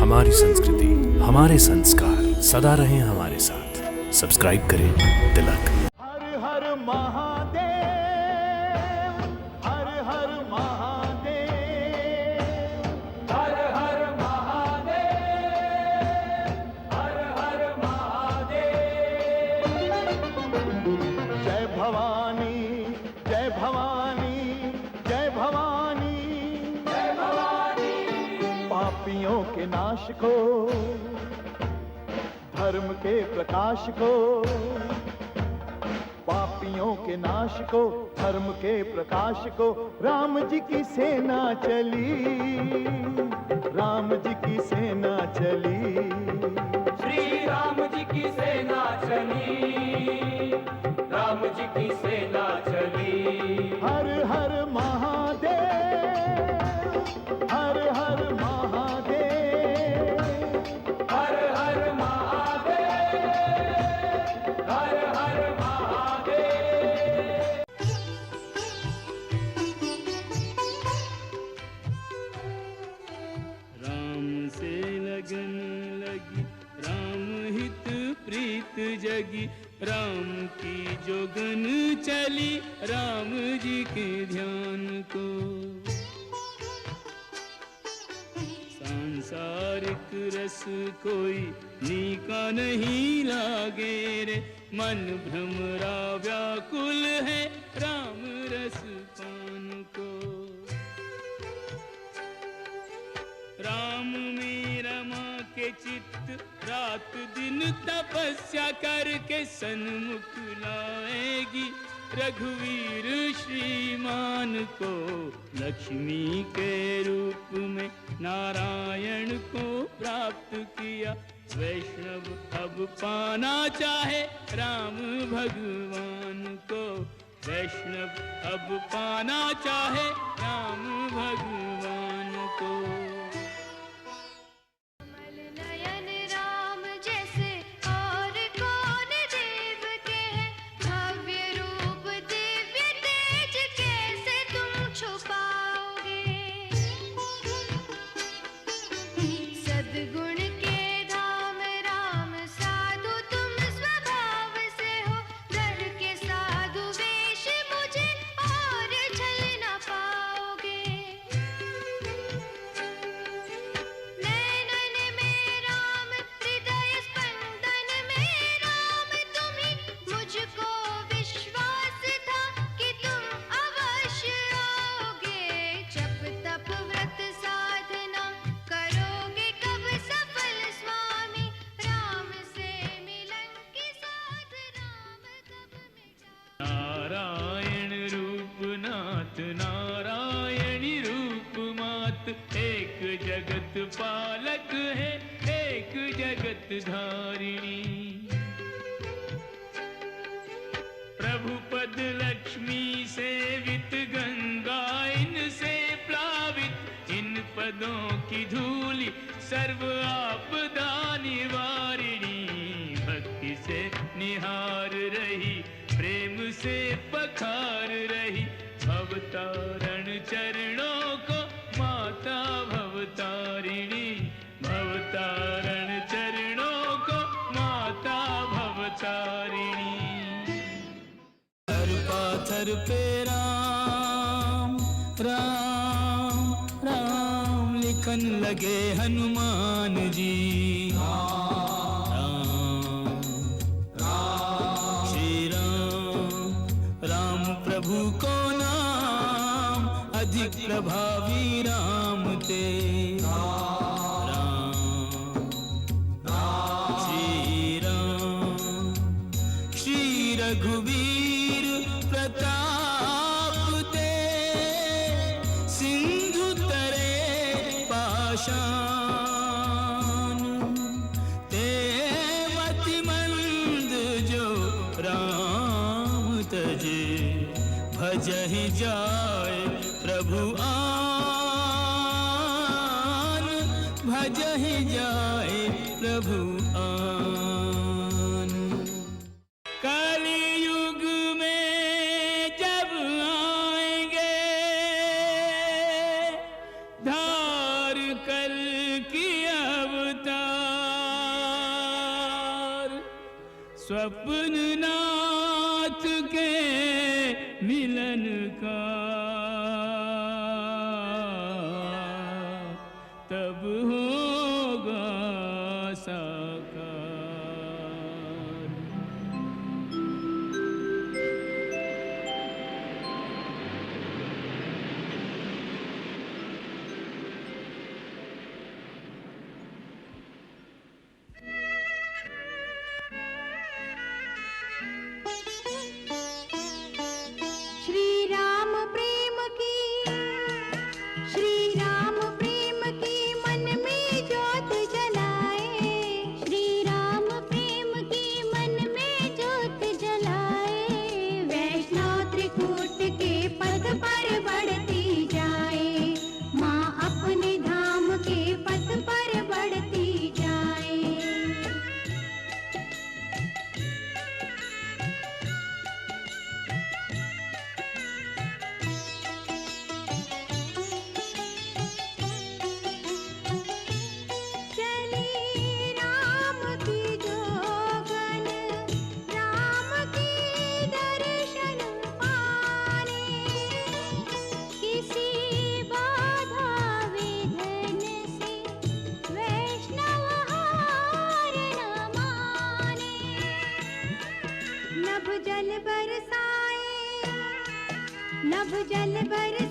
हमारी संस्कृति, हमारे संस्कार सदा रहें हमारे साथ। सब्सक्राइब करें तिलक। हर हर महादेव, हर हर महादेव, हर हर महादेव, हर हर महादेव। जय भवानी, जय भवानी, जय भवानी, जय भवानी। पापियों के नाश को, धर्म के प्रकाश को, पापियों के नाश को, धर्म के प्रकाश को, राम जी की सेना चली, राम जी की सेना चली, श्री राम जी की सेना चली, राम जी की सेना चली। हर हर महादेव, हर हर महादेव, हर हर महादेव, हर हर महादेव। राम से लगन लगी, राम हित प्रीत जगी, राम की जोगन चली, राम जी के ध्यान को। सांसारिक रस कोई नीका नहीं लागे रे, मन भ्रमरा व्याकुल है, राम रस पान को। राम में रमा के चित्त, रात दिन तपस्या करके सन्मुख लाएगी, रघुवीर श्रीमान को। लक्ष्मी के रूप में नारायण को प्राप्त किया, वैष्णव अब पाना चाहे राम भगवान को। वैष्णव अब पाना चाहे राम भगवान को। नयन राम जैसे और कौन देव के हैं, भव्य रूप दिव्य तेज कैसे तुम छुपाओगे। सद्गुण के धाम राम साधु तुम स्वभाव से हो, धर के साधु वेश मुझे और छल न पाओगे। नैनन में राम, हृदय स्पंदन में राम, तुम्ही मुझको विश्वास था कि तुम अवश्य आओगे। जप तप व्रत साधना करोगे कब सफल स्वामी, राम से मिलन की साथ राम कब मिटा। नारायण रूपनाथ, नारायणी रूप मात, एक जगत पालक है, एक जगत धारिणी। प्रभु पद लक्ष्मी सेवित, गंगा इनसे प्लावित, इन पदों की धूलि सर्व आपदा निवारिणी। भक्ति से निहार रही, प्रेम से पखार रही, भवतारण चरणों को माता भवतारिणी। भवतारण चरणों को माता भवतारिणी। हर पाथर पे राम राम राम लिखन लगे हनुमान जी। श्री राम राम प्रभु को नाम, अधिक प्रभावी राम ते। राम श्री राम श्री रघुवीर प्रताप ते, सिंधु तरे पाषाण, ते मति मंद जो राम तजे, भजहि जाय प्रभु आन, भजहि जाय प्रभु आन। कलियुग में जब आएंगे, धार कर की अब स्वप्न नाथ के मिलन का तब होगा साकार। श्री राम प्रेम की मन में ज्योत जलाए, श्री राम प्रेम की मन में ज्योत जलाए। वैष्णव त्रिकूट के पद पर बढ़ती जाए, माँ अपने धाम के पद पर बढ़ती जाए। चली राम की जोगन, राम के दर्शन पाने। किसी बाधा विघ्न से वैष्णव हार न माने। नभ जल बरसाए, नभ जल बरसाए